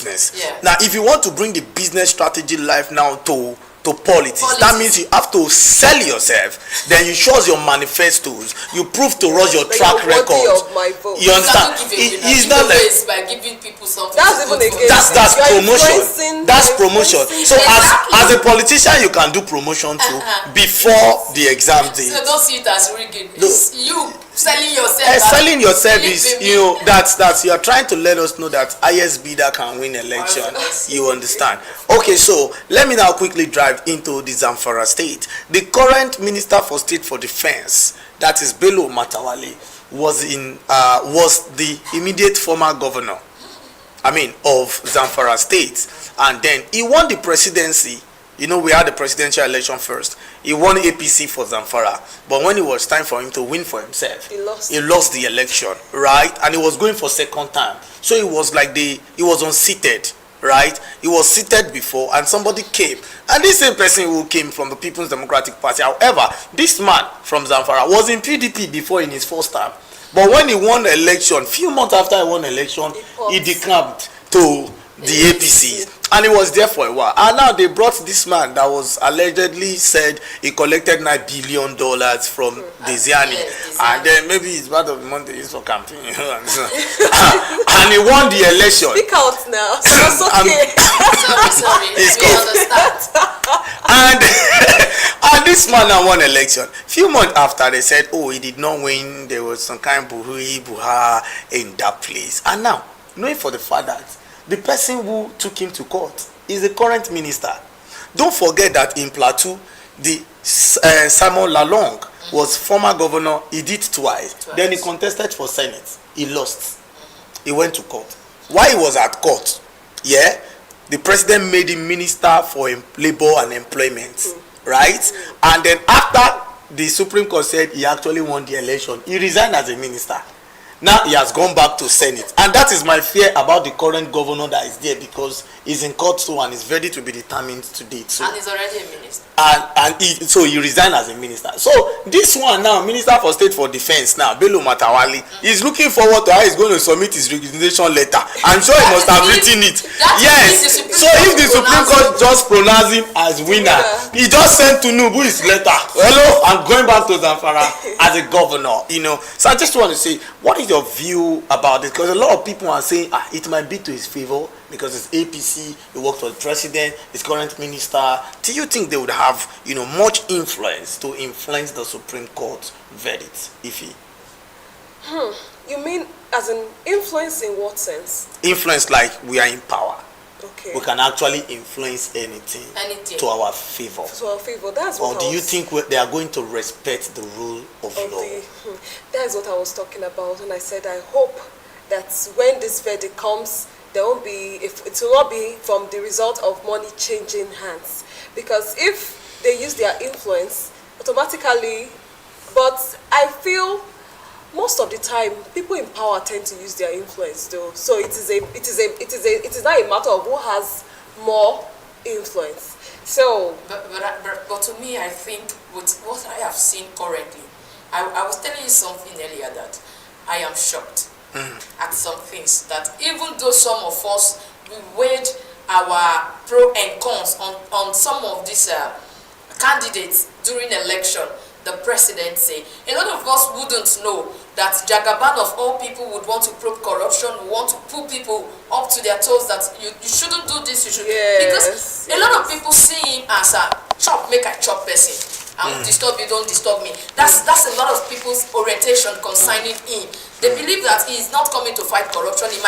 business. Yeah. Now, if you want to bring the business strategy life now to politics, that means you have to sell yourself. Then you show us your manifestos. You prove to us your track record. You understand? It's not like by giving people something. That's even against. That's promotion. That's promotion. So as a politician, you can do promotion too before the exam day. So don't see it as rigging. It's you selling yourself. Selling yourself is, that's you are trying to let us know that highest bidder can win election. You understand? Okay, so let me now quickly drive into the Zamfara state. The current Minister for State for Defense, that is Bello Matawale, was the immediate former governor, of Zamfara state, and then he won the presidency. We had the presidential election first. He won APC for Zamfara, but when it was time for him to win for himself, he lost the election, right? And he was going for second time, so it was like he was unseated, right? He was seated before, and somebody came, and this same person who came from the People's Democratic Party. However, this man from Zamfara was in PDP before in his first term, but when he won the election, few months after he won the election, he decamped to the APC. And he was there for a while. And now they brought this man that was allegedly said he collected $9 billion from Desiani. And then maybe it's part of the money they used for campaign. And he won the election. Speak out now. That's okay. Sorry. We understand. And this man now won election. Few months after, they said, he did not win. There was some kind of buha in that place. And now, knowing for the fact that the person who took him to court is the current minister. Don't forget that in Plateau, the Simon Lalong was former governor. He did twice. Then he contested for Senate. He lost. He went to court. While he was at court, the president made him minister for labor and employment, right? And then after the Supreme Court said he actually won the election, he resigned as a minister. Now he has gone back to Senate, and that is my fear about the current governor that is there, because he's in court too and is ready to be determined today. So, and he's already a minister. So he resigned as a minister. So this one now, Minister for State for Defense now, Bello Matawale, is looking forward to how he's going to submit his resignation letter. I'm sure he must have written it. Yes. So if the Supreme Court just pronounced him as winner, he just sent to Nubu his letter. Hello, I'm going back to Zamfara as a governor. So I just want to say, what is your view about this? Because a lot of people are saying it might be to his favor because it's APC, he worked for the president, his current minister. Do you think they would have much influence to influence the Supreme Court verdict? You mean as an influence in what sense? Influence like we are in power. Okay. We can actually influence anything to our favor. To our favor. That's what. Or do you think they are going to respect the rule of law? That's what I was talking about, and I said I hope that when this verdict comes, there won't be. If it will not be from the result of money changing hands, because if they use their influence automatically, but I feel most of the time people in power tend to use their influence though. So it is not a matter of who has more influence. So but to me, I think with what I have seen currently, I was telling you something earlier that I am shocked at some things, that even though some of us we weighed our pro and cons on some of these candidates during election, the presidency, a lot of us wouldn't know that Jagaban of all people would want to probe corruption, would want to put people up to their toes that you shouldn't do this, you should. Because a lot of people see him as a chop, make a chop person. I won't disturb you, don't disturb me. That's a lot of people's orientation concerning him. They believe that he is not coming to fight corruption. He might